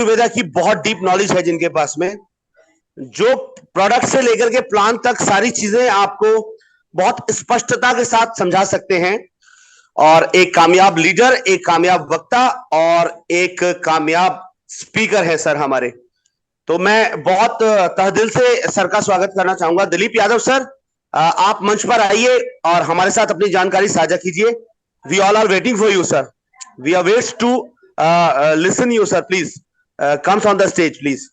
आयुर्वेदा की बहुत deep knowledge है जिनके पास में, जो प्रोडक्ट से लेकर के प्लान तक सारी चीजें आपको बहुत स्पष्टता के साथ समझा सकते हैं। और एक कामयाब लीडर, एक कामयाब वक्ता और एक कामयाब स्पीकर है सर हमारे। तो मैं बहुत तहे दिल से सर का स्वागत करना चाहूंगा। दिलीप यादव सर, आप मंच पर आइए और हमारे साथ अपनी जानकारी साझा कीजिए। We all are waiting for you sir. We are waits to listen you sir. Please comes on the stage please.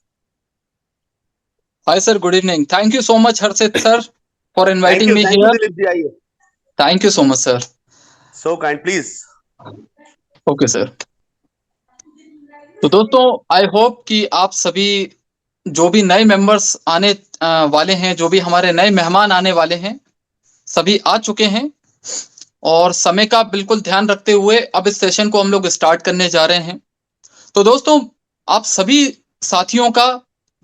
Hi sir, good evening. Thank you so much Harshit sir for thank inviting you, me thank you here. Dilip ji, आइए। Thank you so much sir. So kind please. Okay sir. तो दोस्तों I hope कि आप सभी जो भी नए members आने वाले हैं, जो भी हमारे नए मेहमान आने वाले हैं, सभी आ चुके हैं और समय का बिल्कुल ध्यान रखते हुए अब इस सेशन को हम लोग स्टार्ट करने जा रहे हैं। तो दोस्तों आप सभी साथियों का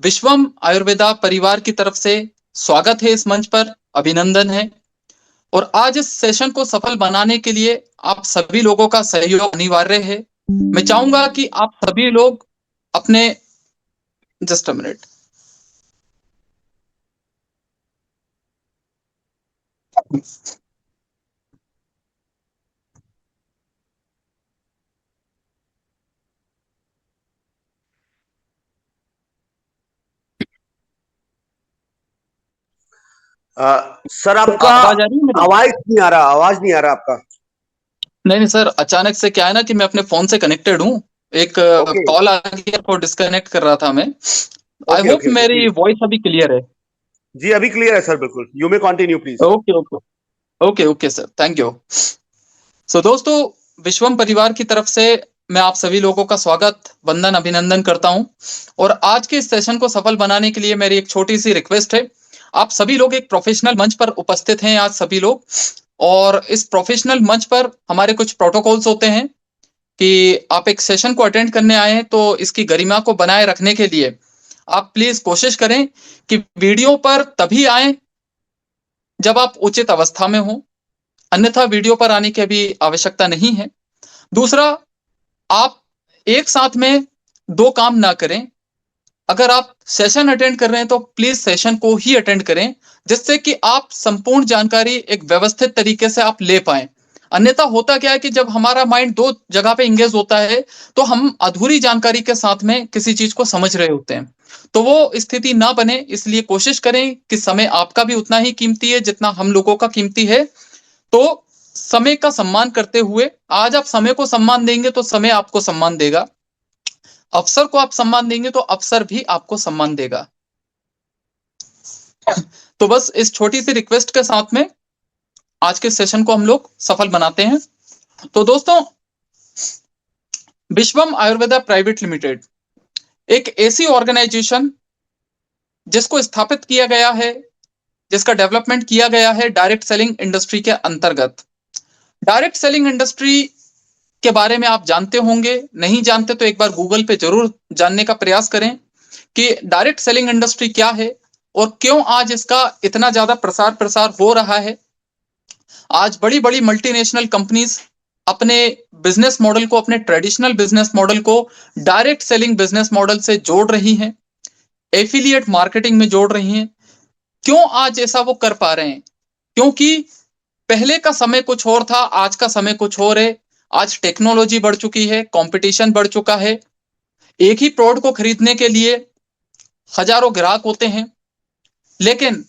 विश्वम आयुर्वेदा परिवार की तरफ से स्वागत है इस मंच पर, अभिनंदन है। और आज इस सेशन को सफल बनाने के लिए आप सभी लोगों का सहयोग अनिवार्य है। मैं चाहूंगा कि आप सभी लोग अपने जस्ट अ मिनट सर आपका आवाज आ रही है मेरी? आवाज नहीं आ रहा, आवाज नहीं आ रहा आपका। नहीं नहीं सर, अचानक से क्या है ना कि मैं अपने फोन से कनेक्टेड हूँ, एक ओके कॉल आ गया तो डिस्कनेक्ट कर रहा था मैं। I okay hope okay okay मेरी प्लीज। वॉइस अभी क्लियर है। जी अभी क्लियर है सर, बिल्कुल। You may continue please. Okay okay okay okay sir, thank you. So दोस्तों, विश्वम परिवार की तरफ से मैं आप सभी लोगों का स्वागत, वंदन, अभिनंदन करता हूं। और आज के इस सेशन को सफल बनाने के लिए मेरी एक छोटी सी रिक्वेस्ट है। आप सभी लोग एक प्रोफेशनल मंच पर उपस्थित हैं आज सभी लोग, और इस प्रोफेशनल मंच पर हमारे कुछ प्रोटोकॉल्स होते हैं कि आप एक सेशन को अटेंड करने आए हैं तो इसकी गरिमा को बनाए रखने के लिए आप प्लीज कोशिश करें कि वीडियो पर तभी आए जब आप उचित अवस्था में हो, अन्यथा वीडियो पर आने की अभी आवश्यकता नहीं है। दूसरा, आप एक साथ में दो काम ना करें। अगर आप सेशन अटेंड कर रहे हैं तो प्लीज सेशन को ही अटेंड करें, जिससे कि आप संपूर्ण जानकारी एक व्यवस्थित तरीके से आप ले पाए। अन्यथा होता क्या है कि जब हमारा माइंड दो जगह पे इंगेज होता है तो हम अधूरी जानकारी के साथ में किसी चीज को समझ रहे होते हैं, तो वो स्थिति ना बने। इसलिए कोशिश करें कि समय आपका भी उतना ही कीमती है जितना हम लोगों का कीमती है। तो समय का सम्मान करते हुए, आज आप समय को सम्मान देंगे तो समय आपको सम्मान देगा, अवसर को आप सम्मान देंगे तो अवसर भी आपको सम्मान देगा। तो बस इस छोटी सी रिक्वेस्ट के साथ में आज के सेशन को हम लोग सफल बनाते हैं। तो दोस्तों, विश्वम आयुर्वेदा प्राइवेट लिमिटेड एक ऐसी ऑर्गेनाइजेशन जिसको स्थापित किया गया है, जिसका डेवलपमेंट किया गया है डायरेक्ट सेलिंग इंडस्ट्री के अंतर्गत। डायरेक्ट सेलिंग इंडस्ट्री के बारे में आप जानते होंगे, नहीं जानते तो एक बार गूगल पे जरूर जानने का प्रयास करें कि डायरेक्ट सेलिंग इंडस्ट्री क्या है और क्यों आज इसका इतना ज्यादा प्रसार प्रसार हो रहा है। आज बड़ी बड़ी मल्टीनेशनल कंपनीज अपने बिजनेस मॉडल को, अपने ट्रेडिशनल बिजनेस मॉडल को डायरेक्ट सेलिंग बिजनेस मॉडल से जोड़ रही हैं, एफिलिएट मार्केटिंग में जोड़ रही हैं। क्यों आज ऐसा वो कर पा रहे हैं? क्योंकि पहले का समय कुछ और था, आज का समय कुछ और है। आज टेक्नोलॉजी बढ़ चुकी है, कंपटीशन बढ़ चुका है। एक ही प्रोडक्ट को खरीदने के लिए हजारों ग्राहक होते हैं, लेकिन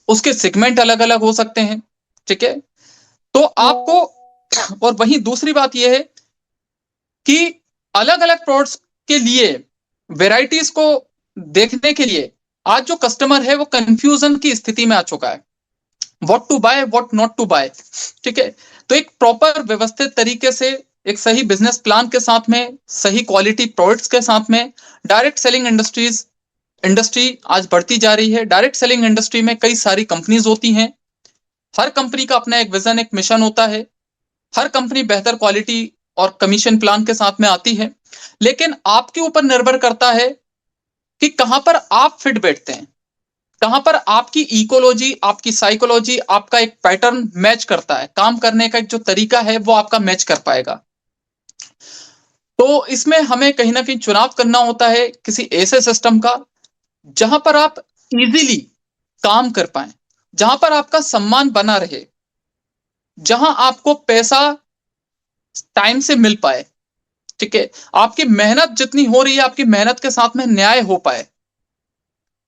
उसके सेगमेंट अलग अलग हो सकते हैं। ठीक है, तो आपको, और वहीं दूसरी बात यह है कि अलग अलग प्रोडक्ट्स के लिए वेराइटीज को देखने के लिए आज जो कस्टमर है वो कंफ्यूजन की स्थिति में आ चुका है, what to buy, what not to buy. ठीक है, तो एक प्रॉपर व्यवस्थित तरीके से, एक सही बिजनेस प्लान के साथ में, सही क्वालिटी प्रोडक्ट्स के साथ में डायरेक्ट सेलिंग इंडस्ट्री आज बढ़ती जा रही है। डायरेक्ट सेलिंग इंडस्ट्री में कई सारी कंपनीज होती हैं, हर कंपनी का अपना एक विजन, एक मिशन होता है। हर कंपनी बेहतर क्वालिटी और कमीशन प्लान के साथ में आती है, लेकिन आपके ऊपर निर्भर करता है कि कहां पर आप फिट बैठते हैं, कहां पर आपकी इकोलॉजी, आपकी साइकोलॉजी, आपका एक पैटर्न मैच करता है, काम करने का एक जो तरीका है वो आपका मैच कर पाएगा। तो इसमें हमें कहीं ना कहीं चुनाव करना होता है किसी ऐसे सिस्टम का जहां पर आप इजीली काम कर पाए, जहां पर आपका सम्मान बना रहे, जहां आपको पैसा टाइम से मिल पाए। ठीक है, आपकी मेहनत जितनी हो रही है, आपकी मेहनत के साथ में न्याय हो पाए,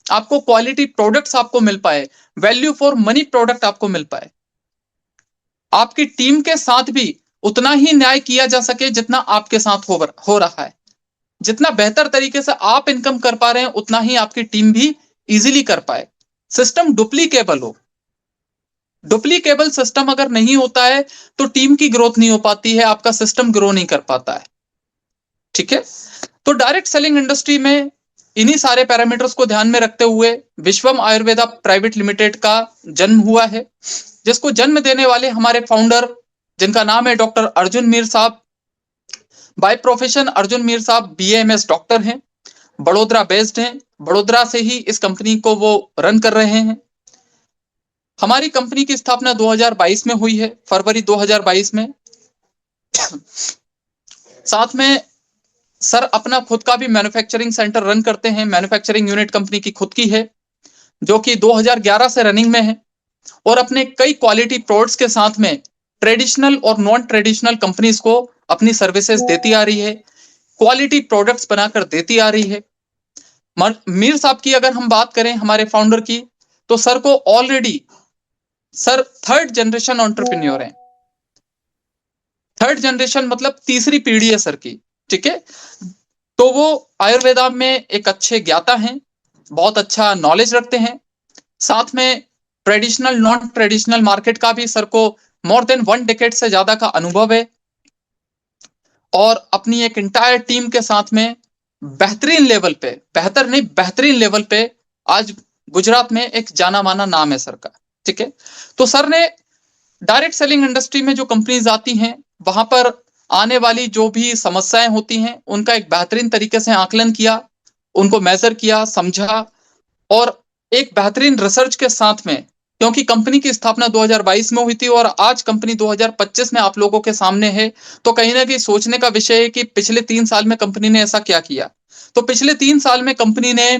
आपको क्वालिटी प्रोडक्ट्स आपको मिल पाए, वैल्यू फॉर मनी प्रोडक्ट आपको मिल पाए, आपकी टीम के साथ भी उतना ही न्याय किया जा सके जितना आपके साथ हो रहा है। जितना बेहतर तरीके से आप इनकम कर पा रहे हैं उतना ही आपकी टीम भी इजीली कर पाए। सिस्टम डुप्लीकेबल हो। डुप्लीकेबल सिस्टम अगर नहीं होता है तो टीम की ग्रोथ नहीं हो पाती है, आपका सिस्टम ग्रो नहीं कर पाता है। ठीक है, तो डायरेक्ट सेलिंग इंडस्ट्री में इन्हीं सारे पैरामीटर्स को ध्यान में रखते हुए विश्वम आयुर्वेदा प्राइवेट लिमिटेड का जन्म हुआ है, जिसको जन्म देने वाले हमारे फाउंडर, जिनका नाम है डॉक्टर अर्जुन मीर साहब। बाय प्रोफेशन अर्जुन मीर साहब BAMS डॉक्टर हैं, बड़ोदरा बेस्ड हैं, बड़ोदरा से ही इस कंपनी को वो रन कर रहे हैं। हमारी कंपनी की स्थापना 2022 में हुई है, फरवरी 2022 में। साथ में सर अपना खुद का भी मैन्युफैक्चरिंग सेंटर रन करते हैं। मैन्युफैक्चरिंग यूनिट कंपनी की खुद की है, जो कि 2011 से रनिंग में है, और अपने कई क्वालिटी प्रोडक्ट्स के साथ में ट्रेडिशनल और नॉन ट्रेडिशनल कंपनीज को अपनी सर्विसेज देती आ रही है, क्वालिटी प्रोडक्ट्स बनाकर देती आ रही है। मीर साहब की अगर हम बात करें, हमारे फाउंडर की, तो सर को already sir third generation entrepreneur हैं। थर्ड जनरेशन मतलब तीसरी पीढ़ी है सर की। ठीक है, तो वो आयुर्वेदा में एक अच्छे ज्ञाता हैं, बहुत अच्छा नॉलेज रखते हैं। साथ में ट्रेडिशनल नॉन ट्रेडिशनल मार्केट का भी सर को मोर देन 1 डेकेड से ज्यादा का अनुभव है, और अपनी एक इंटायर टीम के साथ में बेहतरीन लेवल पे, बेहतर नहीं बेहतरीन लेवल पे आज गुजरात में एक जाना माना नाम है सर का। ठीक है, तो सर ने डायरेक्ट सेलिंग इंडस्ट्री में जो कंपनीज आती हैं वहां पर आने वाली जो भी समस्याएं होती हैं उनका एक बेहतरीन तरीके से आकलन किया, उनको मेजर किया, समझा, और एक बेहतरीन रिसर्च के साथ में, क्योंकि कंपनी की स्थापना 2022 में हुई थी और आज कंपनी 2025 में आप लोगों के सामने है, तो कहीं ना कहीं सोचने का विषय है कि पिछले 3 साल में कंपनी ने ऐसा क्या किया। तो पिछले 3 साल में कंपनी ने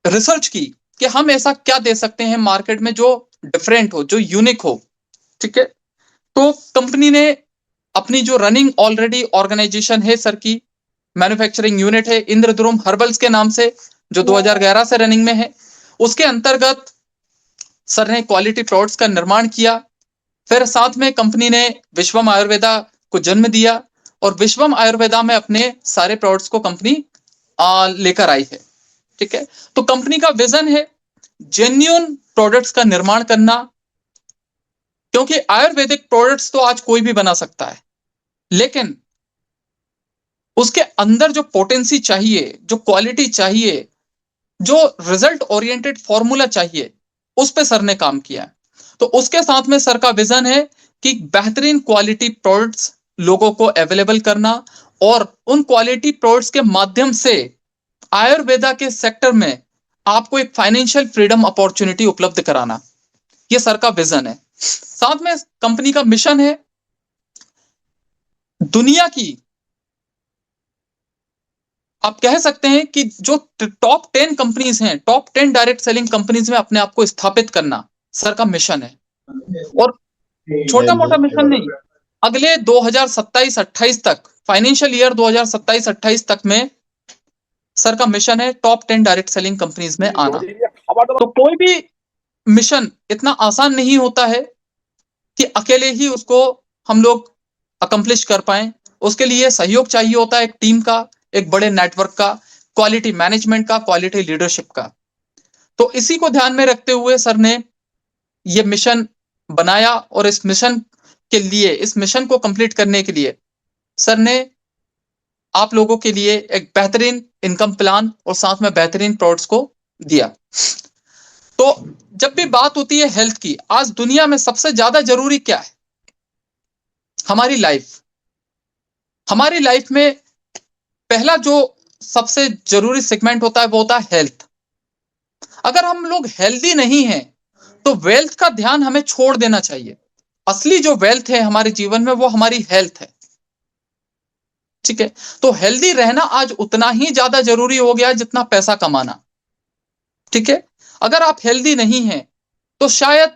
रिसर्च की कि हम ऐसा क्या दे सकते हैं मार्केट में जो डिफरेंट हो, जो यूनिक हो। ठीक है, तो कंपनी ने अपनी जो रनिंग ऑलरेडी ऑर्गेनाइजेशन है सर की, मैन्युफैक्चरिंग यूनिट है इंद्रद्रुम हर्बल्स के नाम से, जो 2011 से रनिंग में है, उसके अंतर्गत सर ने क्वालिटी प्रोडक्ट्स का निर्माण किया। फिर साथ में कंपनी ने विश्वम आयुर्वेदा को जन्म दिया, और विश्वम आयुर्वेदा में अपने सारे प्रोडक्ट्स को कंपनी लेकर आई है। ठीक है, तो कंपनी का विजन है जेन्युइन प्रोडक्ट्स का निर्माण करना, क्योंकि आयुर्वेदिक प्रोडक्ट्स तो आज कोई भी बना सकता है, लेकिन उसके अंदर जो पोटेंसी चाहिए, जो क्वालिटी चाहिए, जो रिजल्ट ओरिएंटेड फॉर्मूला चाहिए, उस पे सर ने काम किया है। तो उसके साथ में सर का विजन है कि बेहतरीन क्वालिटी प्रोडक्ट्स लोगों को अवेलेबल करना, और उन क्वालिटी प्रोडक्ट्स के माध्यम से आयुर्वेदा के सेक्टर में आपको एक फाइनेंशियल फ्रीडम अपॉर्चुनिटी उपलब्ध कराना, ये सर का विजन है। साथ में कंपनी का मिशन है दुनिया की, आप कह सकते हैं कि जो टॉप 10 कंपनीज हैं, टॉप 10 डायरेक्ट सेलिंग कंपनीज में अपने आप को स्थापित करना सर का मिशन है। और छोटा मोटा मिशन नहीं, अगले 2027-28 तक, फाइनेंशियल ईयर 2027-28 तक में सर का मिशन है टॉप 10 डायरेक्ट सेलिंग कंपनीज में आना। तो कोई भी मिशन इतना आसान नहीं होता है कि अकेले ही उसको हम लोग अकम्प्लिश कर पाए। उसके लिए सहयोग चाहिए होता है एक टीम का, एक बड़े नेटवर्क का, क्वालिटी मैनेजमेंट का, क्वालिटी लीडरशिप का। तो इसी को ध्यान में रखते हुए सर ने ये मिशन बनाया, और इस मिशन के लिए, इस मिशन को कंप्लीट करने के लिए सर ने आप लोगों के लिए एक बेहतरीन इनकम प्लान और साथ में बेहतरीन प्रोडक्ट्स को दिया। तो जब भी बात होती है हेल्थ की, आज दुनिया में सबसे ज्यादा जरूरी क्या है? हमारी लाइफ। हमारी लाइफ में पहला जो सबसे जरूरी सेगमेंट होता है वो होता है हेल्थ। अगर हम लोग हेल्दी नहीं हैं तो वेल्थ का ध्यान हमें छोड़ देना चाहिए। असली जो वेल्थ है हमारे जीवन में वो हमारी हेल्थ है। ठीक है, तो हेल्दी रहना आज उतना ही ज्यादा जरूरी हो गया जितना पैसा कमाना। ठीक है, अगर आप हेल्दी नहीं हैं तो शायद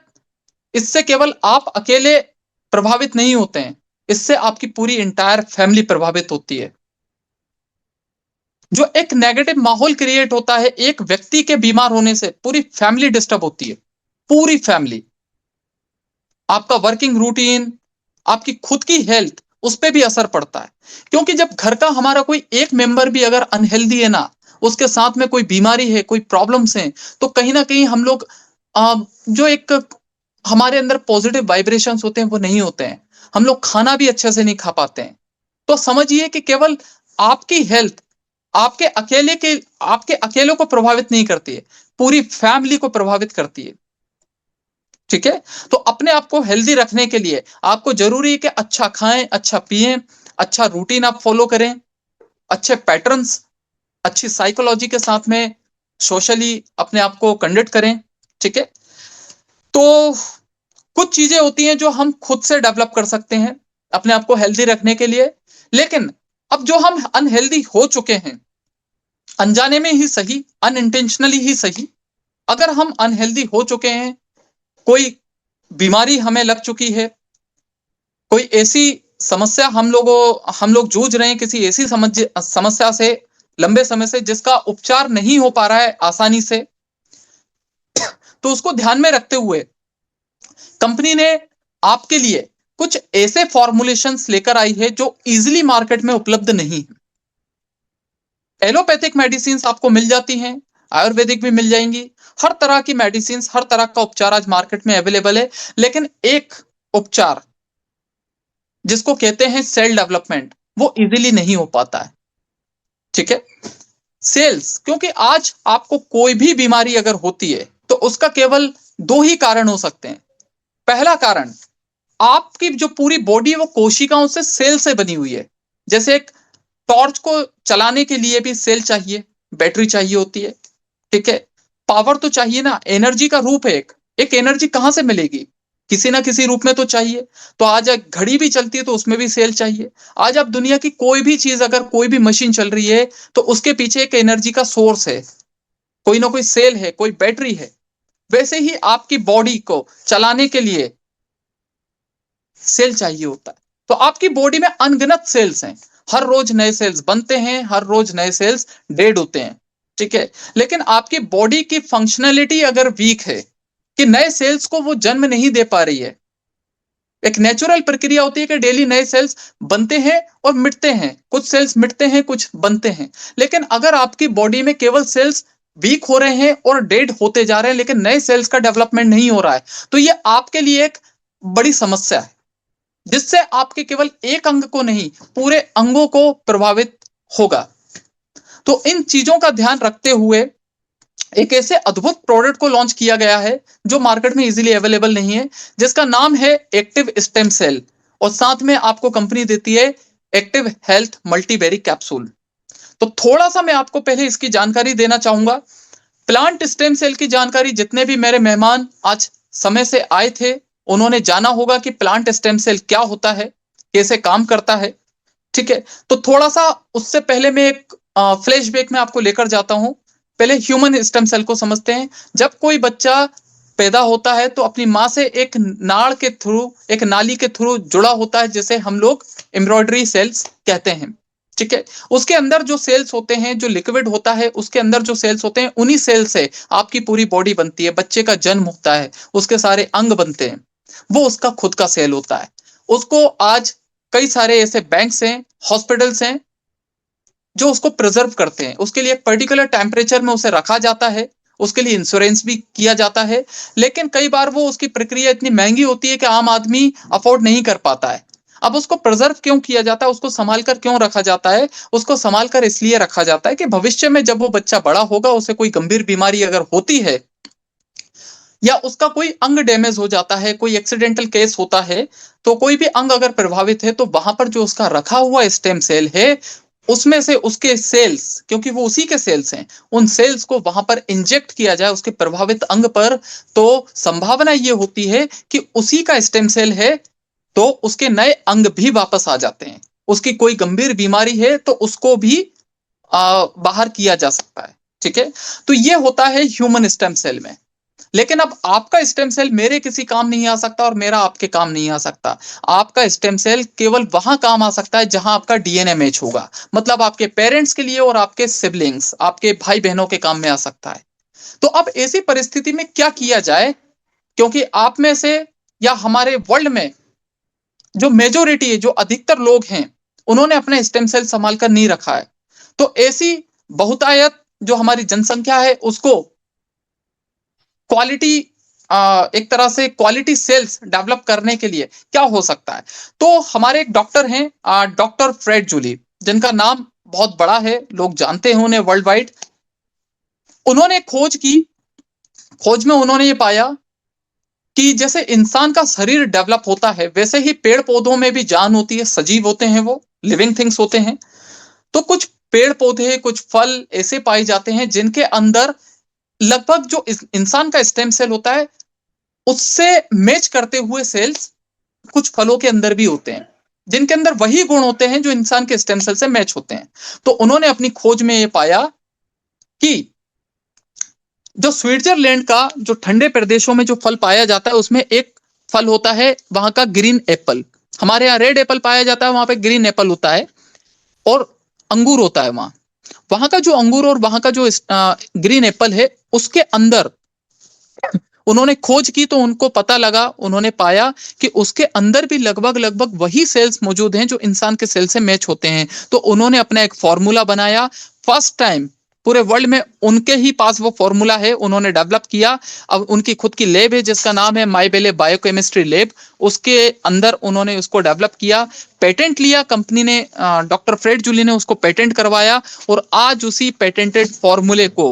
इससे केवल आप अकेले प्रभावित नहीं होते हैं, इससे आपकी पूरी इंटायर फैमिली प्रभावित होती है। जो एक नेगेटिव माहौल क्रिएट होता है एक व्यक्ति के बीमार होने से, पूरी फैमिली डिस्टर्ब होती है, पूरी फैमिली। आपका वर्किंग रूटीन, आपकी खुद की हेल्थ, उस पर भी असर पड़ता है। क्योंकि जब घर का हमारा कोई एक मेंबर भी अगर अनहेल्दी है ना, उसके साथ में कोई बीमारी है, कोई प्रॉब्लम्स हैं, तो कहीं ना कहीं हम लोग जो एक हमारे अंदर पॉजिटिव वाइब्रेशंस होते हैं वो नहीं होते हैं। हम लोग खाना भी अच्छे से नहीं खा पाते हैं। तो समझिए कि केवल आपकी हेल्थ आपके अकेले को प्रभावित नहीं करती है, पूरी फैमिली को प्रभावित करती है। ठीक है, तो अपने आप को हेल्दी रखने के लिए आपको जरूरी है कि अच्छा खाएं, अच्छा पिएं, अच्छा रूटीन आप फॉलो करें, अच्छे पैटर्न्स, अच्छी साइकोलॉजी के साथ में सोशली अपने आप को कंडक्ट करें। ठीक है, तो कुछ चीजें होती हैं जो हम खुद से डेवलप कर सकते हैं अपने आप को हेल्दी रखने के लिए। लेकिन अब जो हम अनहेल्दी हो चुके हैं, अनजाने में ही सही, अनइंटेंशनली ही सही, अगर हम अनहेल्दी हो चुके हैं, कोई बीमारी हमें लग चुकी है, कोई ऐसी समस्या हम लोग जूझ रहे हैं किसी ऐसी समस्या से लंबे समय से जिसका उपचार नहीं हो पा रहा है आसानी से, तो उसको ध्यान में रखते हुए कंपनी ने आपके लिए कुछ ऐसे फॉर्मुलेशंस लेकर आई है जो इजीली मार्केट में उपलब्ध नहीं है। एलोपैथिक मेडिसिन आपको मिल जाती हैं, आयुर्वेदिक भी मिल जाएंगी, हर तरह की मेडिसिन, हर तरह का उपचार आज मार्केट में अवेलेबल है। लेकिन एक उपचार जिसको कहते हैं सेल डेवलपमेंट, वो इजीली नहीं हो पाता है। ठीक है, सेल्स, क्योंकि आज आपको कोई भी बीमारी अगर होती है तो उसका केवल दो ही कारण हो सकते हैं। पहला कारण, आपकी जो पूरी बॉडी है वो कोशिकाओं से, सेल से बनी हुई है। जैसे एक टॉर्च को चलाने के लिए भी सेल चाहिए, बैटरी चाहिए होती है। ठीक है, पावर तो चाहिए ना, एनर्जी का रूप है एक एनर्जी कहां से मिलेगी, किसी ना किसी रूप में तो चाहिए। तो आज घड़ी भी चलती है तो उसमें भी सेल चाहिए। आज आप दुनिया की कोई भी चीज, अगर कोई भी मशीन चल रही है तो उसके पीछे एक एनर्जी का सोर्स है, कोई ना कोई सेल है, कोई बैटरी है। वैसे ही आपकी बॉडी को चलाने के लिए सेल चाहिए होता है। तो आपकी बॉडी में अनगिनत सेल्स हैं, हर रोज नए सेल्स बनते हैं, हर रोज नए सेल्स डेड होते हैं। ठीक है, लेकिन आपकी बॉडी की फंक्शनैलिटी अगर वीक है कि नए सेल्स को वो जन्म नहीं दे पा रही है, एक नेचुरल प्रक्रिया होती है कि डेली नए सेल्स बनते हैं और मिटते हैं, कुछ सेल्स मिटते हैं, कुछ बनते हैं। लेकिन अगर आपकी बॉडी में केवल सेल्स वीक हो रहे हैं और डेड होते जा रहे हैं लेकिन नए सेल्स का डेवलपमेंट नहीं हो रहा है, तो ये आपके लिए एक बड़ी समस्या है, जिससे आपके केवल एक अंग को नहीं, पूरे अंगों को प्रभावित होगा। तो इन चीजों का ध्यान रखते हुए एक ऐसे अद्भुत प्रोडक्ट को लॉन्च किया गया है जो मार्केट में इजीली अवेलेबल नहीं है, जिसका नाम है एक्टिव स्टेम सेल, और साथ में आपको कंपनी देती है एक्टिव हेल्थ मल्टीबेरी कैप्सूल। तो थोड़ा सा मैं आपको पहले इसकी जानकारी देना चाहूंगा। प्लांट स्टेम सेल की जानकारी जितने भी मेरे मेहमान आज समय से आए थे उन्होंने जाना होगा कि प्लांट स्टेम सेल क्या होता है, कैसे काम करता है। ठीक है, तो थोड़ा सा उससे पहले मैं एक फ्लैशबैक में आपको लेकर जाता हूं। पहले ह्यूमन स्टेम सेल को समझते हैं। जब कोई बच्चा पैदा होता है तो अपनी माँ से एक नाड़ के थ्रू, एक नाली के थ्रू जुड़ा होता है, जिसे हम लोग एम्ब्रॉयडरी सेल्स कहते हैं। ठीक है, उसके अंदर जो सेल्स होते हैं, जो लिक्विड होता है उसके अंदर जो सेल्स होते हैं, उन्हीं सेल से आपकी पूरी बॉडी बनती है। बच्चे का जन्म होता है, उसके सारे अंग बनते हैं, वो उसका खुद का सेल होता है। उसको आज कई सारे ऐसे बैंक्स हैं, हॉस्पिटल्स हैं जो उसको प्रिजर्व करते हैं। उसके लिए एक पर्टिकुलर टेम्परेचर में उसे रखा जाता है, उसके लिए इंश्योरेंस भी किया जाता है। लेकिन कई बार वो उसकी प्रक्रिया इतनी महंगी होती है कि आम आदमी अफोर्ड नहीं कर पाता है। अब उसको प्रिजर्व क्यों किया जाता है, उसको संभाल कर क्यों रखा जाता है? उसको संभाल कर इसलिए रखा जाता है कि भविष्य में जब वो बच्चा बड़ा होगा, उसे कोई गंभीर बीमारी अगर होती है या उसका कोई अंग डैमेज हो जाता है, कोई एक्सीडेंटल केस होता है, तो कोई भी अंग अगर प्रभावित है तो वहां पर जो उसका रखा हुआ स्टेम सेल है उसमें से उसके सेल्स, क्योंकि वो उसी के सेल्स हैं, उन सेल्स को वहां पर इंजेक्ट किया जाए उसके प्रभावित अंग पर, तो संभावना ये होती है कि उसी का स्टेम सेल है तो उसके नए अंग भी वापस आ जाते हैं। उसकी कोई गंभीर बीमारी है तो उसको भी बाहर किया जा सकता है। ठीक है, तो ये होता है ह्यूमन स्टेम सेल में। लेकिन अब आपका स्टेम सेल मेरे किसी काम नहीं आ सकता और मेरा आपके काम नहीं आ सकता। आपका स्टेम सेल केवल वहां काम आ सकता है जहां आपका डीएनए मैच होगा, मतलब आपके पेरेंट्स के लिए और आपके सिबलिंग्स, आपके भाई बहनों के काम में आ सकता है। तो अब ऐसी परिस्थिति में क्या किया जाए, क्योंकि आप में से या हमारे वर्ल्ड में जो मेजोरिटी है, जो अधिकतर लोग हैं, उन्होंने अपने स्टेम सेल संभाल कर नहीं रखा है। तो ऐसी बहुतायत जो हमारी जनसंख्या है उसको क्वालिटी, एक तरह से क्वालिटी सेल्स डेवलप करने के लिए क्या हो सकता है। तो हमारे एक डॉक्टर हैं, डॉक्टर फ्रेड जूली, जिनका नाम बहुत बड़ा है, लोग जानते हैं उन्हें वर्ल्ड वाइड। उन्होंने खोज की, खोज में उन्होंने ये पाया कि जैसे इंसान का शरीर डेवलप होता है वैसे ही पेड़ पौधों में भी जान होती है, सजीव होते हैं, वो लिविंग थिंग्स होते हैं। तो कुछ पेड़ पौधे, कुछ फल ऐसे पाए जाते हैं जिनके अंदर लगभग जो इंसान का स्टेम सेल होता है उससे मैच करते हुए सेल्स कुछ फलों के अंदर भी होते हैं, जिनके अंदर वही गुण होते हैं जो इंसान के स्टेम सेल से मैच होते हैं। तो उन्होंने अपनी खोज में यह पाया कि जो स्विट्जरलैंड का जो ठंडे प्रदेशों में जो फल पाया जाता है उसमें एक फल होता है वहां का ग्रीन एप्पल। हमारे यहाँ रेड एप्पल पाया जाता है, वहां पे ग्रीन एप्पल होता है, और अंगूर होता है वहां। वहां का जो अंगूर और वहां का जो ग्रीन एप्पल है उसके अंदर उन्होंने खोज की तो उनको पता लगा, उन्होंने पाया कि उसके अंदर भी लगभग लगभग वही सेल्स मौजूद हैं जो इंसान के सेल से मैच होते हैं। तो उन्होंने अपना एक फॉर्मूला बनाया, फर्स्ट टाइम पूरे वर्ल्ड में उनके ही पास वो फॉर्मूला है, उन्होंने डेवलप किया। अब उनकी खुद की लैब है जिसका नाम है माइबेले बायोकेमिस्ट्री लैब, उसके अंदर उन्होंने उसको डेवलप किया, पेटेंट लिया कंपनी ने, डॉक्टर फ्रेड जूली ने उसको पेटेंट करवाया, और आज उसी पेटेंटेड फॉर्मूले को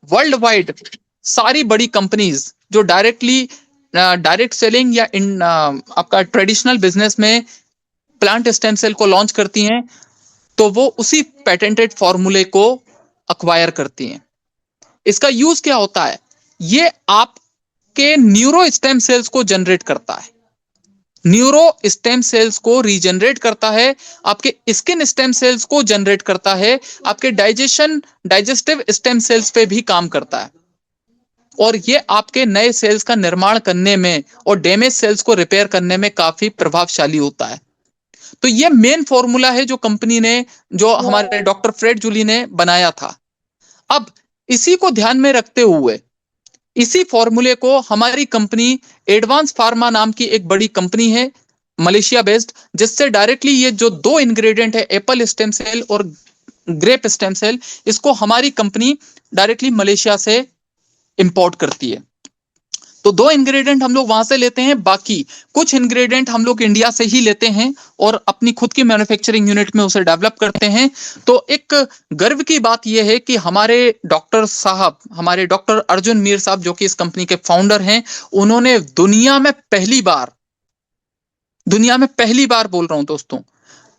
वर्ल्ड वाइड सारी बड़ी कंपनीज जो डायरेक्ट सेलिंग या इन आपका ट्रेडिशनल बिजनेस में प्लांट स्टेम सेल को लॉन्च करती हैं, तो वो उसी पेटेंटेड फॉर्मूले को अक्वायर करती हैं। इसका यूज क्या होता है, ये आपके न्यूरो स्टेम सेल्स को जनरेट करता है, न्यूरो स्टेम सेल्स को रीजनरेट करता है, आपके स्किन स्टेम सेल्स को जनरेट करता है, आपके डाइजेस्टिव स्टेम सेल्स पे भी काम करता है, और ये आपके नए सेल्स का निर्माण करने में और डैमेज सेल्स को रिपेयर करने में काफी प्रभावशाली होता है। तो ये मेन फॉर्मूला है जो कंपनी ने, जो हमारे डॉक्टर फ्रेड जूली ने बनाया था। अब इसी को ध्यान में रखते हुए इसी फॉर्मूले को हमारी कंपनी एडवांस फार्मा नाम की एक बड़ी कंपनी है मलेशिया बेस्ड, जिससे डायरेक्टली ये जो दो इंग्रेडिएंट है एप्पल स्टेम सेल और ग्रेप स्टेम सेल, इसको हमारी कंपनी डायरेक्टली मलेशिया से इंपोर्ट करती है। तो दो इंग्रेडिएंट हम लोग वहां से लेते हैं, बाकी कुछ इंग्रेडिएंट हम लोग इंडिया से ही लेते हैं और अपनी खुद की मैन्युफैक्चरिंग यूनिट में उसे डेवलप करते हैं। तो एक गर्व की बात यह है कि हमारे डॉक्टर साहब, हमारे डॉक्टर अर्जुन मीर साहब, जो कि इस कंपनी के फाउंडर हैं, उन्होंने दुनिया में पहली बार बोल रहा हूं दोस्तों,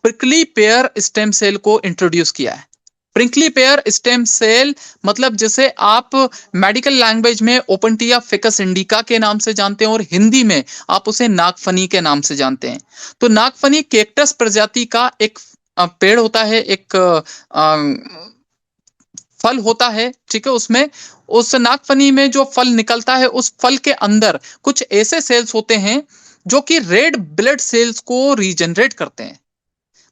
प्रिकली पेयर स्टेम सेल को इंट्रोड्यूस किया है। प्रिंकली पेयर स्टेम सेल मतलब जिसे आप मेडिकल लैंग्वेज में ओपनटिया फिकस इंडिका के नाम से जानते हैं और हिंदी में आप उसे नागफनी के नाम से जानते हैं। तो नागफनी कैक्टस प्रजाति का एक पेड़ होता है, एक फल होता है, ठीक है। उसमें उस नागफनी में जो फल निकलता है उस फल के अंदर कुछ ऐसे सेल्स होते हैं जो कि रेड ब्लड सेल्स को रीजनरेट करते हैं।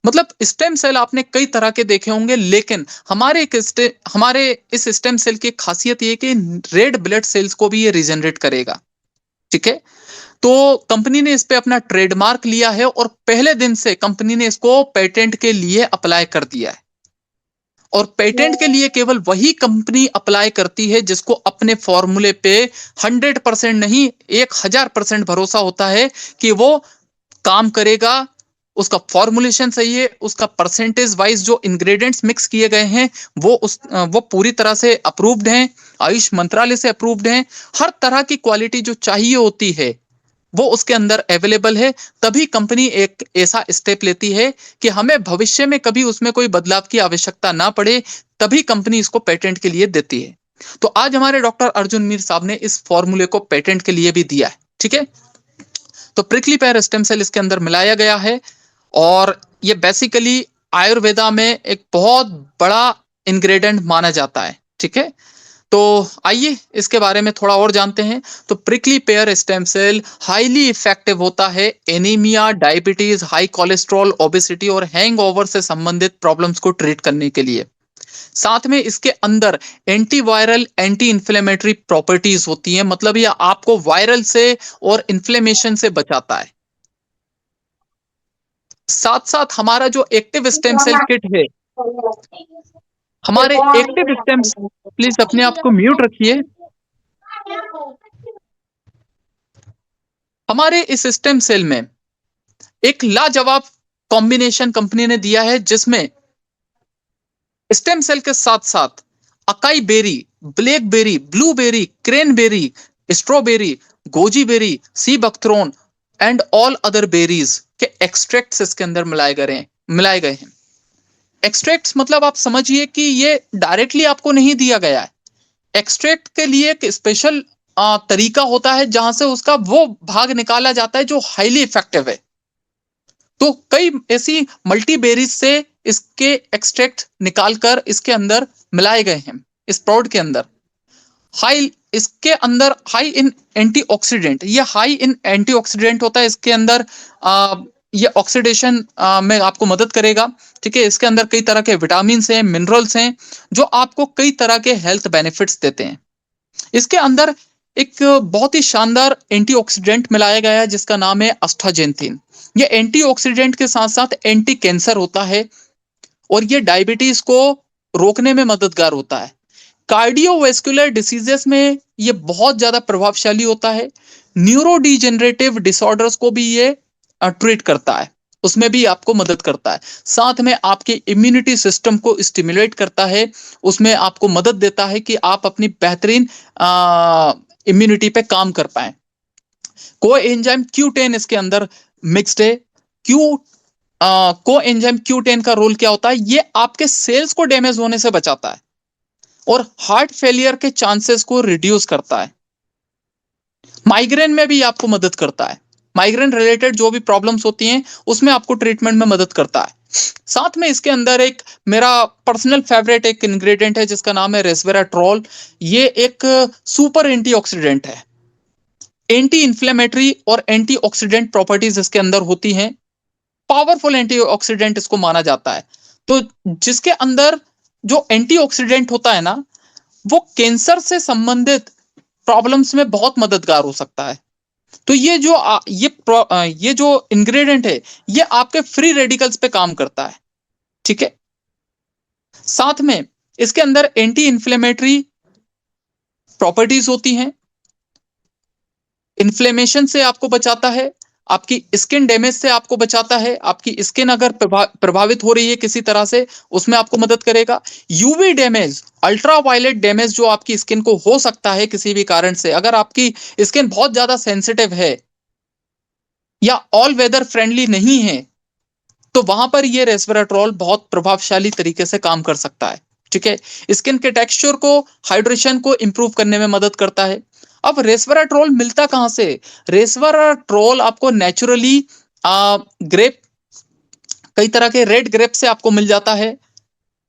मतलब स्टेम सेल आपने कई तरह के देखे होंगे, लेकिन हमारे इस स्टेम सेल की खासियत ये कि रेड ब्लड सेल्स को भी ये रीजनरेट करेगा, ठीक है। तो कंपनी ने इस पे अपना ट्रेडमार्क लिया है और पहले दिन से कंपनी ने इसको पेटेंट के लिए अप्लाई कर दिया है। और पेटेंट के लिए केवल वही कंपनी अप्लाई करती है जिसको अपने फॉर्मूले पे 100% नहीं 1000% भरोसा होता है कि वो काम करेगा, उसका फॉर्मुलेशन सही है, उसका परसेंटेज वाइज जो इंग्रेडिएंट्स मिक्स किए गए हैं वो पूरी तरह से अप्रूव्ड हैं, आयुष मंत्रालय से अप्रूव्ड हैं। हर तरह की क्वालिटी जो चाहिए होती है वो उसके अंदर अवेलेबल है। तभी कंपनी एक ऐसा स्टेप लेती है कि हमें भविष्य में कभी उसमें कोई बदलाव की आवश्यकता ना पड़े, तभी कंपनी इसको पेटेंट के लिए देती है। तो आज हमारे डॉक्टर अर्जुन मीर साहब ने इस फॉर्मूले को पेटेंट के लिए भी दिया है, ठीक है। तो प्रिकली पेयर स्टेम सेल इसके अंदर मिलाया गया है और ये बेसिकली आयुर्वेदा में एक बहुत बड़ा इंग्रेडिएंट माना जाता है। ठीक है, तो आइए इसके बारे में थोड़ा और जानते हैं। तो prickly pear stem cell highly effective होता है anaemia, diabetes, high cholesterol, obesity और हैंगओवर से संबंधित प्रॉब्लम्स को ट्रीट करने के लिए। साथ में इसके अंदर एंटीवायरल, एंटी इंफ्लेमेटरी प्रॉपर्टीज होती हैं, मतलब ये आपको वायरल से और इन्फ्लेमेशन से बचाता है। साथ साथ हमारा जो एक्टिव स्टेम सेल किट है, हमारे एक्टिव स्टेम, प्लीज अपने आप को म्यूट रखिए। हमारे इस स्टेम सेल में एक लाजवाब कॉम्बिनेशन कंपनी ने दिया है, जिसमें स्टेम सेल के साथ साथ acai berry, blackberry, blueberry, cranberry, strawberry, goji berry, sea buckthorn and all other berries के एक्सट्रैक्ट्स इसके अंदर मिलाए गए हैं। एक्सट्रैक्ट्स मतलब आप समझिए कि ये डायरेक्टली आपको नहीं दिया गया है। एक्सट्रैक्ट के लिए एक स्पेशल तरीका होता है जहां से उसका वो भाग निकाला जाता है जो हाईली इफेक्टिव है। तो कई ऐसी मल्टीबेरीज से इसके एक्सट्रैक्ट निकालकर इसके अंदर मिलाए गए हैं इस प्रोडक्ट के अंदर। इसके अंदर हाई इन एंटीऑक्सीडेंट, ये हाई इन एंटीऑक्सीडेंट होता है इसके अंदर। ये ऑक्सीडेशन में आपको मदद करेगा। ठीक है, इसके अंदर कई तरह के विटामिन हैं, मिनरल्स हैं, जो आपको कई तरह के हेल्थ बेनिफिट्स देते हैं। इसके अंदर एक बहुत ही शानदार एंटीऑक्सीडेंट मिलाया गया है जिसका नाम है अस्थाजेंथिन। ये एंटीऑक्सीडेंट के साथ साथ एंटी कैंसर होता है और ये डायबिटीज को रोकने में मददगार होता है। कार्डियोवैस्कुलर डिसीजेस में ये बहुत ज्यादा प्रभावशाली होता है। न्यूरो डिजेनरेटिव डिसऑर्डर्स को भी ये ट्रीट करता है, उसमें भी आपको मदद करता है। साथ में आपके इम्यूनिटी सिस्टम को स्टिमुलेट करता है, उसमें आपको मदद देता है कि आप अपनी बेहतरीन इम्यूनिटी पे काम कर पाए। कोएंजाइम Q10 इसके अंदर मिक्स्ड है। कोएंजाइम Q10 का रोल क्या होता है? ये आपके सेल्स को डैमेज होने से बचाता है और हार्ट फेलियर के चांसेस को रिड्यूस करता है। माइग्रेन में भी आपको मदद करता है। माइग्रेन रिलेटेड जो भी प्रॉब्लम्स होती हैं उसमें आपको ट्रीटमेंट में मदद करता है। साथ में इसके अंदर एक मेरा पर्सनल फेवरेट एक इंग्रेडिएंट है जिसका नाम है रेस्वेराट्रोल। ये एक सुपर एंटीऑक्सीडेंट है। एंटी इंफ्लेमेटरी और एंटीऑक्सीडेंट प्रॉपर्टीज इसके अंदर होती हैं। पावरफुल एंटीऑक्सीडेंट इसको माना जाता है। तो जिसके अंदर जो एंटीऑक्सीडेंट होता है ना, वो कैंसर से संबंधित प्रॉब्लम्स में बहुत मददगार हो सकता है। तो ये जो इंग्रेडिएंट है ये आपके फ्री रेडिकल्स पे काम करता है। ठीक है, साथ में इसके अंदर एंटी इंफ्लेमेटरी प्रॉपर्टीज होती हैं। इन्फ्लेमेशन से आपको बचाता है, आपकी स्किन डैमेज से आपको बचाता है। आपकी स्किन अगर प्रभावित हो रही है किसी तरह से, उसमें आपको मदद करेगा। यूवी डैमेज, अल्ट्रावायलेट डैमेज जो आपकी स्किन को हो सकता है किसी भी कारण से, अगर आपकी स्किन बहुत ज्यादा सेंसिटिव है या ऑल वेदर फ्रेंडली नहीं है, तो वहां पर ये रेस्वेराट्रोल बहुत प्रभावशाली तरीके से काम कर सकता है। ठीक है, स्किन के टेक्सचर को, हाइड्रेशन को इंप्रूव करने में मदद करता है। अब रेस्वेराट्रोल मिलता कहां से? रेस्वेराट्रोल आपको नेचुरली ग्रेप, कई तरह के रेड ग्रेप से आपको मिल जाता है,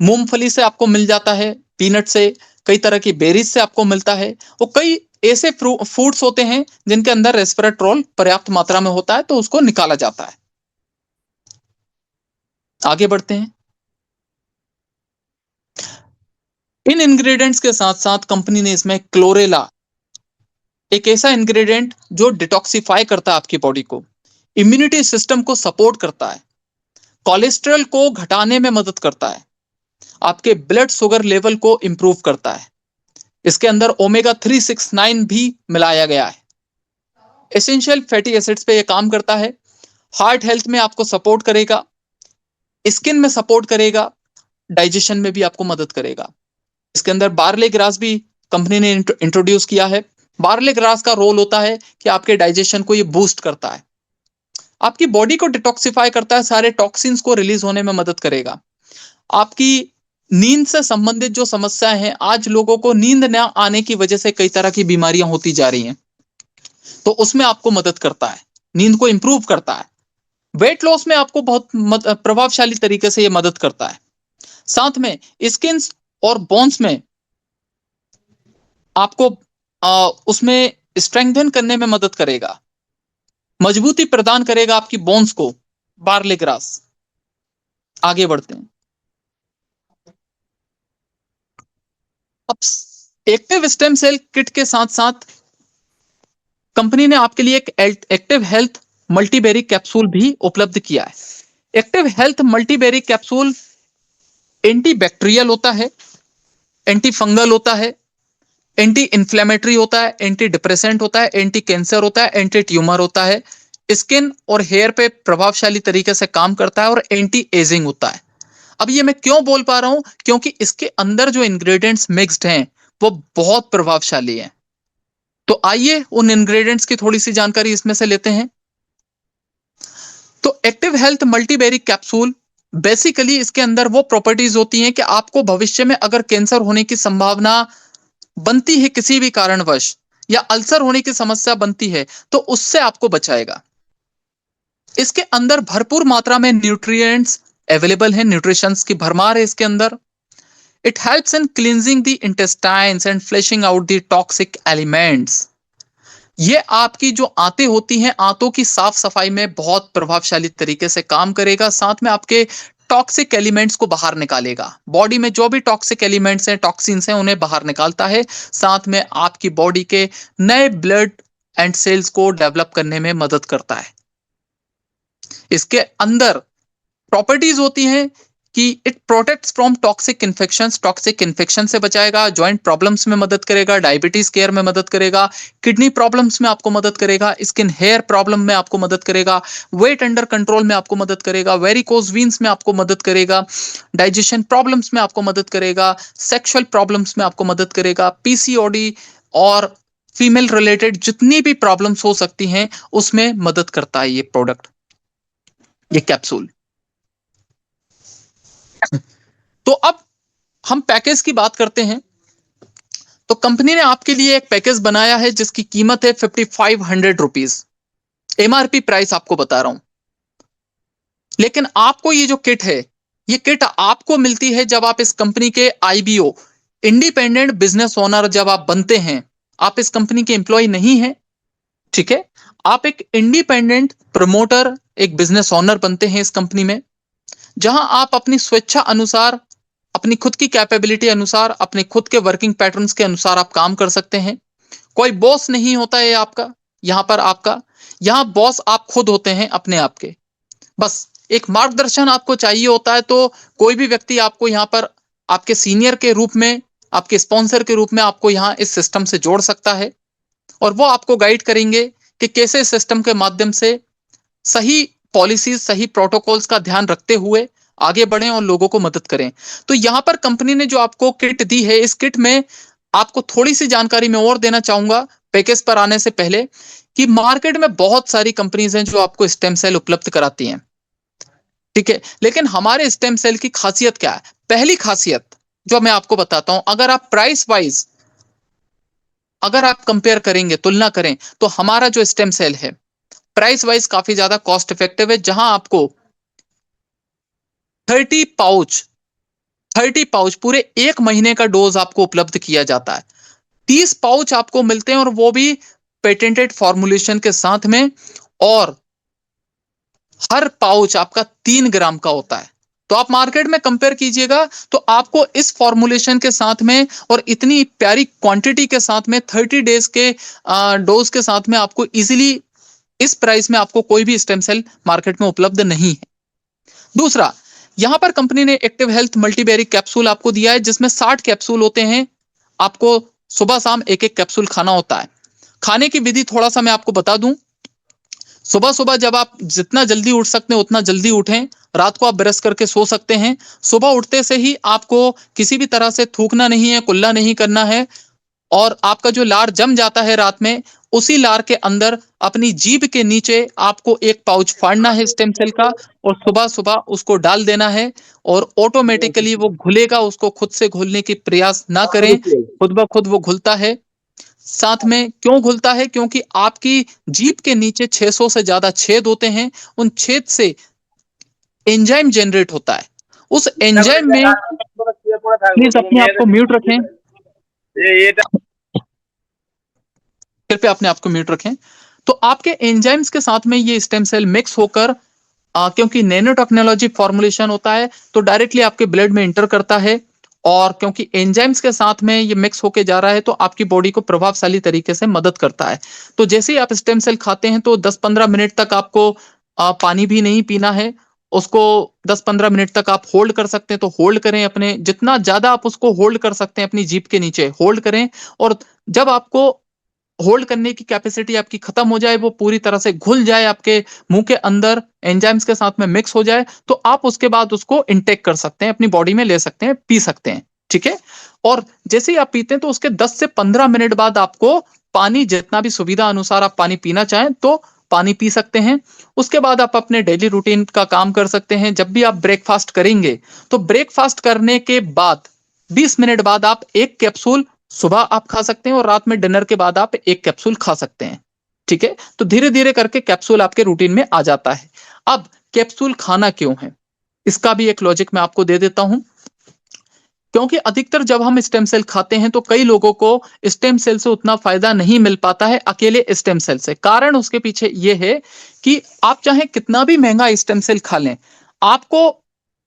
मूंगफली से आपको मिल जाता है, पीनट से, कई तरह की बेरीज से आपको मिलता है। वो कई ऐसे फूड्स होते हैं जिनके अंदर रेस्वेराट्रोल पर्याप्त मात्रा में होता है, तो उसको निकाला जाता है। आगे बढ़ते हैं। इन इंग्रेडिएंट्स के साथ साथ कंपनी ने इसमें क्लोरेला, एक ऐसा इंग्रेडिएंट जो डिटॉक्सिफाई करता है आपकी बॉडी को, इम्यूनिटी सिस्टम को सपोर्ट करता है, कोलेस्ट्रॉल को घटाने में मदद करता है, आपके ब्लड शुगर लेवल को इंप्रूव करता है। इसके अंदर ओमेगा 369 भी मिलाया गया है। एसेंशियल फैटी एसिड्स पे ये काम करता है। हार्ट हेल्थ में आपको सपोर्ट करेगा, स्किन में सपोर्ट करेगा, डाइजेशन में भी आपको मदद करेगा। इसके अंदर बार्ले ग्रास भी कंपनी ने इंट्रोड्यूस किया है। बार्ले ग्रास का रोल होता है कि आपके डाइजेशन को ये बूस्ट करता है, आपकी बॉडी को डिटॉक्सिफाई करता है, सारे टॉक्सिन्स को रिलीज होने में मदद करेगा। आपकी नींद से संबंधित जो समस्याएं हैं, आज लोगों को नींद न आने की वजह से कई तरह की बीमारियां होती जा रही हैं, तो उसमें आपको मदद करता है, नींद को इंप्रूव करता है। वेट लॉस में आपको बहुत प्रभावशाली तरीके से ये मदद करता है। साथ में स्किन और बोन्स में आपको उसमें स्ट्रेंथन करने में मदद करेगा, मजबूती प्रदान करेगा आपकी बोन्स को। Barley grass. आगे बढ़ते हैं। अब एक्टिव स्टेम सेल किट के साथ साथ कंपनी ने आपके लिए एक एक्टिव हेल्थ मल्टीबेरी कैप्सूल भी उपलब्ध किया है। एक्टिव हेल्थ मल्टीबेरी कैप्सूल एंटीबैक्टीरियल होता है, एंटी फंगल होता है, एंटी इन्फ्लेमेटरी होता है, एंटी डिप्रेसेंट होता है, एंटी कैंसर होता है, एंटी ट्यूमर होता है, स्किन और हेयर पे प्रभावशाली तरीके से काम करता है और एंटी एजिंग होता है। अब ये मैं क्यों बोल पा रहा हूं? क्योंकि इसके अंदर जो इंग्रेडिएंट्स मिक्स्ड हैं वो बहुत प्रभावशाली हैं। तो आइए उन इंग्रेडिएंट्स की थोड़ी सी जानकारी इसमें से लेते हैं। तो एक्टिव हेल्थ मल्टीबेरी कैप्सूल बेसिकली इसके अंदर वो प्रॉपर्टीज होती हैं कि आपको भविष्य में अगर कैंसर होने की संभावना बनती है किसी भी कारणवश, या अल्सर होने की समस्या बनती है, तो उससे आपको बचाएगा। इसके अंदर भरपूर मात्रा में न्यूट्रिएंट्स अवेलेबल है, न्यूट्रिशंस की भरमार है इसके अंदर। It helps in cleansing the intestines and flushing out the toxic elements. ये आपकी जो आंतें होती हैं, आंतों की साफ सफाई में बहुत प्रभावशाली तरीके से काम करेगा। साथ में आपके टॉक्सिक एलिमेंट्स को बाहर निकालेगा। बॉडी में जो भी टॉक्सिक एलिमेंट्स हैं, टॉक्सिन्स हैं, उन्हें बाहर निकालता है। साथ में आपकी बॉडी के नए ब्लड एंड सेल्स को डेवलप करने में मदद करता है। इसके अंदर प्रॉपर्टीज होती हैं कि it protects from toxic infections, toxic infection से बचाएगा, जॉइंट प्रॉब्लम्स में मदद करेगा, डायबिटीज केयर में मदद करेगा, किडनी प्रॉब्लम्स में आपको मदद करेगा, स्किन हेयर प्रॉब्लम में आपको मदद करेगा, वेट अंडर कंट्रोल में आपको मदद करेगा, वेरिकोज वीन्स में आपको मदद करेगा, डाइजेशन प्रॉब्लम्स में आपको मदद करेगा, सेक्सुअल प्रॉब्लम्स में आपको मदद करेगा, पीसीओडी और फीमेल रिलेटेड जितनी भी प्रॉब्लम्स हो सकती हैं उसमें मदद करता है ये प्रोडक्ट, ये कैप्सूल। तो अब हम पैकेज की बात करते हैं। तो कंपनी ने आपके लिए एक पैकेज बनाया है जिसकी कीमत है 5500 रुपीज। एमआरपी प्राइस आपको बता रहा हूं। लेकिन आपको ये जो किट है, ये किट आपको मिलती है जब आप इस कंपनी के आईबीओ, इंडिपेंडेंट बिजनेस ओनर जब आप बनते हैं। आप इस कंपनी के एम्प्लॉय नहीं हैं, ठीक है? आप एक इंडिपेंडेंट प्रमोटर, एक बिजनेस ओनर बनते हैं इस कंपनी में, जहां आप अपनी स्वेच्छा अनुसार, अपनी खुद की कैपेबिलिटी अनुसार, अपने खुद के वर्किंग पैटर्न्स के अनुसार आप काम कर सकते हैं। कोई बॉस नहीं होता है आपका यहां पर। आपका यहां बॉस आप खुद होते हैं अपने आप के। बस एक मार्गदर्शन आपको चाहिए होता है, तो कोई भी व्यक्ति आपको यहां पर आपके सीनियर के रूप में, आपके स्पॉन्सर के रूप में आपको यहां इस सिस्टम से जोड़ सकता है, और वो आपको गाइड करेंगे कि कैसे इस सिस्टम के माध्यम से सही पॉलिसीज, सही प्रोटोकॉल्स का ध्यान रखते हुए आगे बढ़ें और लोगों को मदद करें। तो यहां पर कंपनी ने जो आपको किट दी है, इस किट में आपको थोड़ी सी जानकारी मैं और देना चाहूंगा पैकेज पर आने से पहले, कि मार्केट में बहुत सारी कंपनीज हैं जो आपको स्टेम सेल उपलब्ध कराती हैं, ठीक है? लेकिन हमारे स्टेम सेल की खासियत क्या है? पहली खासियत जो मैं आपको बताता हूं, अगर आप प्राइस वाइज अगर आप कंपेयर करेंगे, तुलना करें, तो हमारा जो स्टेम सेल है प्राइस वाइज काफी ज्यादा कॉस्ट इफेक्टिव है। जहां आपको 30 पाउच पूरे 1 महीने का डोज आपको उपलब्ध किया जाता है। 30 पाउच आपको मिलते हैं, और वो भी पेटेंटेड फॉर्मुलेशन के साथ में, और हर पाउच आपका 3 ग्राम का होता है। तो आप मार्केट में कंपेयर कीजिएगा तो आपको इस फॉर्मुलेशन के साथ में और इतनी प्यारी क्वांटिटी के साथ में 30 डेज के डोज के साथ में आपको इजीली इस प्राइस में आपको कोई भी स्टेम सेल मार्केट में उपलब्ध नहीं है। दूसरा, यहां पर कंपनी ने एक्टिव हेल्थ मल्टीबेरी कैप्सूल आपको दिया है, जिसमें 60 कैप्सूल होते हैं। आपको सुबह शाम एक एक कैप्सूल खाना होता है। खाने की विधि थोड़ा सा मैं आपको बता दूं। सुबह सुबह जब आप जितना जल्दी उठ सकते हैं उतना जल्दी उठें। रात को आप ब्रश करके सो सकते हैं। सुबह उठते से ही आपको किसी भी तरह से थूकना नहीं है, कुल्ला नहीं करना है, और आपका जो लार जम जाता है रात में, उसी लार के अंदर अपनी जीभ के नीचे आपको एक पाउच फाड़ना है स्टेम सेल का, और सुबह सुबह उसको डाल देना है, और ऑटोमेटिकली वो घुलेगा। उसको खुद से घुलने की प्रयास ना करें, खुद ब खुद वो घुलता है। साथ में क्यों घुलता है? क्योंकि आपकी जीभ के नीचे 600 से ज्यादा छेद होते हैं, उन छेद से एंजाइम जनरेट होता है। उस एंजाइम में, प्लीज अपने आप को म्यूट रखें, कृपया अपने आप को म्यूट रखें। तो आपके एंजाइम्स के साथ में ये स्टेम सेल मिक्स होकर, क्योंकि नैनो टेक्नोलॉजी फॉर्मुलेशन होता है तो डायरेक्टली आपके ब्लड में इंटर करता है, और क्योंकि एंजाइम्स के साथ में ये मिक्स होके जा रहा है तो आपकी बॉडी को प्रभावशाली तरीके से मदद करता है। तो जैसे ही आप स्टेम सेल खाते हैं तो 10-15 मिनट तक आपको पानी भी नहीं पीना है, उसको 10-15 मिनट तक आप होल्ड कर सकते हैं तो होल्ड करें, अपने जितना ज्यादा आप उसको होल्ड कर सकते हैं अपनी जीभ के नीचे होल्ड करें, और जब आपको होल्ड करने की कैपेसिटी आपकी खत्म हो जाए, वो पूरी तरह से घुल जाए आपके मुंह के अंदर, एंजाइम्स के साथ में मिक्स हो जाए, तो आप उसके बाद उसको इंटेक कर सकते हैं, अपनी बॉडी में ले सकते हैं, पी सकते हैं। ठीक है। और जैसे ही आप पीते हैं तो उसके 10 से 15 मिनट बाद आपको पानी, जितना भी सुविधा अनुसार आप पानी पीना चाहें तो पानी पी सकते हैं। उसके बाद आप अपने डेली रूटीन का काम कर सकते हैं। जब भी आप ब्रेकफास्ट करेंगे तो ब्रेकफास्ट करने के बाद 20 मिनट बाद आप एक कैप्सूल सुबह आप खा सकते हैं, और रात में डिनर के बाद आप एक कैप्सूल खा सकते हैं। ठीक है। तो धीरे धीरे करके कैप्सूल आपके रूटीन में आ जाता है। अब कैप्सूल खाना क्यों है, इसका भी एक लॉजिक मैं आपको दे देता हूं। क्योंकि अधिकतर जब हम स्टेम सेल खाते हैं तो कई लोगों को स्टेम सेल से उतना फायदा नहीं मिल पाता है, अकेले स्टेम सेल से। कारण उसके पीछे यह है कि आप चाहे कितना भी महंगा स्टेम सेल खा लें, आपको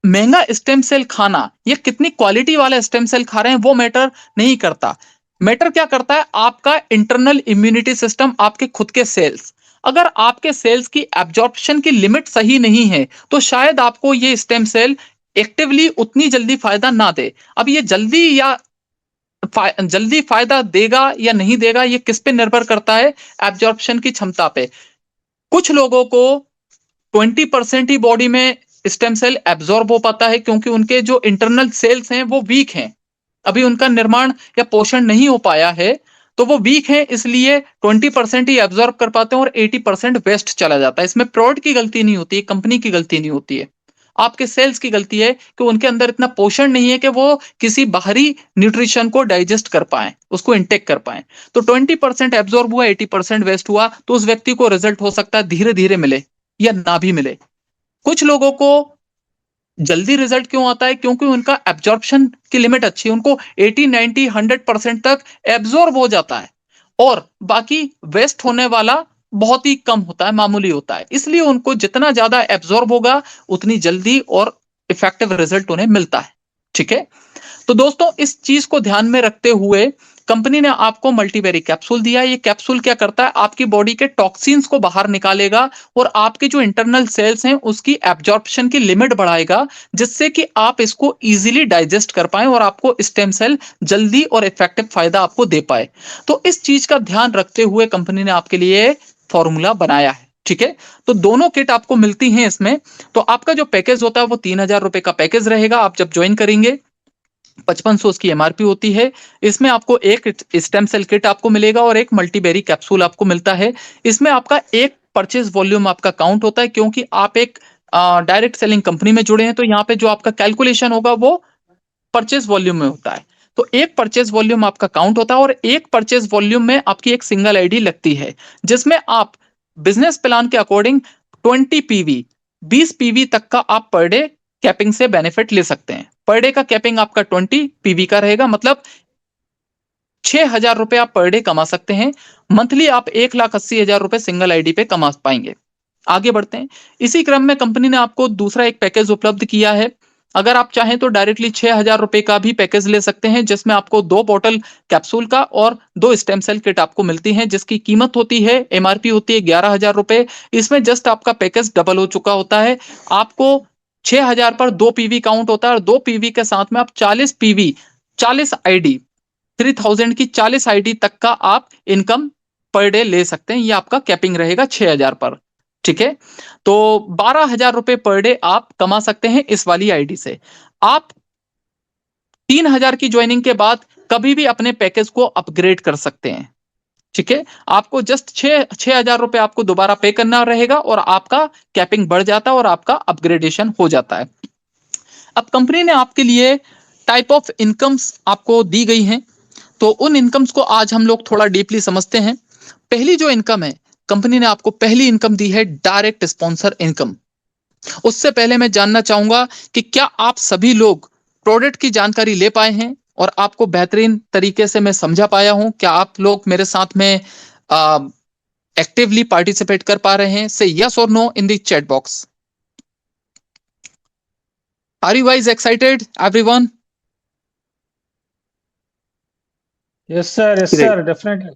महंगा स्टेम सेल खाना या कितनी क्वालिटी वाला स्टेम सेल खा रहे हैं वो मैटर नहीं करता। मैटर क्या करता है? आपका इंटरनल इम्यूनिटी सिस्टम, आपके खुद के सेल्स। अगर आपके सेल्स की एब्जॉर्प्शन की लिमिट सही नहीं है तो शायद आपको ये स्टेम सेल एक्टिवली उतनी जल्दी फायदा ना दे। अब ये जल्दी फायदा देगा या नहीं देगा, ये किस पे निर्भर करता है? एब्जॉर्प्शन की क्षमता पे। कुछ लोगों को 20% ही बॉडी में स्टेम सेल एब्जॉर्ब हो पाता है, क्योंकि उनके जो इंटरनल सेल्स हैं वो वीक हैं, अभी उनका निर्माण या पोषण नहीं हो पाया है, तो वो वीक है, इसलिए 20% ही एब्जॉर्ब कर पाते हैं और 80% वेस्ट चला जाता है। इसमें प्रोडक्ट की गलती नहीं होती है, कंपनी की गलती नहीं होती है, आपके सेल्स की गलती है कि उनके अंदर इतना पोषण नहीं है कि वो किसी बाहरी न्यूट्रिशन को डाइजेस्ट कर पाए, उसको इंटेक कर पाए। तो 20% एब्जॉर्ब हुआ, 80% वेस्ट हुआ, तो उस व्यक्ति को रिजल्ट हो सकता है धीरे धीरे मिले या ना भी मिले। कुछ लोगों को जल्दी रिजल्ट क्यों आता है? क्योंकि उनका एब्जॉर्प्शन की लिमिट अच्छी है, उनको 80, 90, 100% तक एब्जॉर्ब हो जाता है, और बाकी वेस्ट होने वाला बहुत ही कम होता है, मामूली होता है। इसलिए उनको जितना ज्यादा एब्जॉर्ब होगा उतनी जल्दी और इफेक्टिव रिजल्ट उन्हें मिलता है। ठीक है। तो दोस्तों, इस चीज को ध्यान में रखते हुए कंपनी ने आपको मल्टीबेरी कैप्सूल दिया है। ये कैप्सूल क्या करता है? आपकी बॉडी के टॉक्सिन्स को बाहर निकालेगा और आपके जो इंटरनल सेल्स हैं उसकी एब्जॉर्प्शन की लिमिट बढ़ाएगा, जिससे कि आप इसको इजीली डाइजेस्ट कर पाए और आपको स्टेम सेल जल्दी और इफेक्टिव फायदा आपको दे पाए। तो इस चीज का ध्यान रखते हुए कंपनी ने आपके लिए फॉर्मूला बनाया है। ठीक है। तो दोनों किट आपको मिलती हैं इसमें। तो आपका जो पैकेज होता है वो 3,000 रुपए का पैकेज रहेगा। आप जब ज्वाइन करेंगे 5500 उसकी एमआरपी होती है। इसमें आपको एक स्टेम सेल किट आपको मिलेगा और एक मल्टीबेरी कैप्सूल आपको मिलता है। इसमें आपका एक परचेज वॉल्यूम आपका काउंट होता है, क्योंकि आप एक डायरेक्ट सेलिंग कंपनी में जुड़े हैं, तो यहाँ पे जो आपका कैलकुलेशन होगा वो परचेज वॉल्यूम में होता है। तो एक परचेज वॉल्यूम आपका काउंट होता है, और एक परचेज वॉल्यूम में आपकी एक सिंगल आईडी लगती है, जिसमें आप बिजनेस प्लान के अकॉर्डिंग 20 पीवी तक का आप पर डे कैपिंग से बेनिफिट ले सकते हैं। पर डे का कैपिंग आपका 20 पीवी का रहेगा, मतलब 6,000 रुपए आप पर डे कमा सकते हैं। मंथली आप 1,80,000 रुपए सिंगल आईडी पे कमा पाएंगे। आगे बढ़ते हैं। इसी क्रम में कंपनी ने आपको दूसरा एक पैकेज उपलब्ध किया है। अगर आप चाहें तो डायरेक्टली 6,000 रुपए का भी पैकेज ले सकते हैं, जिसमें आपको 2 बॉटल कैप्सूल का और 2 स्टेम सेल किट आपको मिलती हैं, जिसकी कीमत होती है, एमआरपी होती है 11,000 रुपए। इसमें जस्ट आपका पैकेज डबल हो चुका होता है। आपको 6,000 पर 2 पीवी काउंट होता है, और 2 पीवी के साथ में आप 40 पीवी, 40 आईडी, 3,000 की 40 आईडी तक का आप इनकम पर डे ले सकते हैं। ये आपका कैपिंग रहेगा 6,000 पर। ठीक है। तो 12,000 रुपए पर डे आप कमा सकते हैं इस वाली आईडी से। आप 3,000 की ज्वाइनिंग के बाद कभी भी अपने पैकेज को अपग्रेड कर सकते हैं। ठीक है। आपको जस्ट 6,000 रुपए आपको दोबारा पे करना रहेगा, और आपका कैपिंग बढ़ जाता है और आपका अपग्रेडेशन हो जाता है। अब कंपनी ने आपके लिए टाइप ऑफ इनकम्स आपको दी गई हैं। तो उन इनकम्स को आज हम लोग थोड़ा डीपली समझते हैं। पहली जो इनकम है, कंपनी ने आपको पहली इनकम दी है डायरेक्ट स्पॉन्सर इनकम। उससे पहले मैं जानना चाहूंगा कि क्या आप सभी लोग प्रोडक्ट की जानकारी ले पाए हैं और आपको बेहतरीन तरीके से मैं समझा पाया हूं? क्या आप लोग मेरे साथ में एक्टिवली पार्टिसिपेट कर पा रहे हैं? से यस और no in the chat box. Are you guys excited everyone? Yes, sir. Yes, Great. sir. Definitely.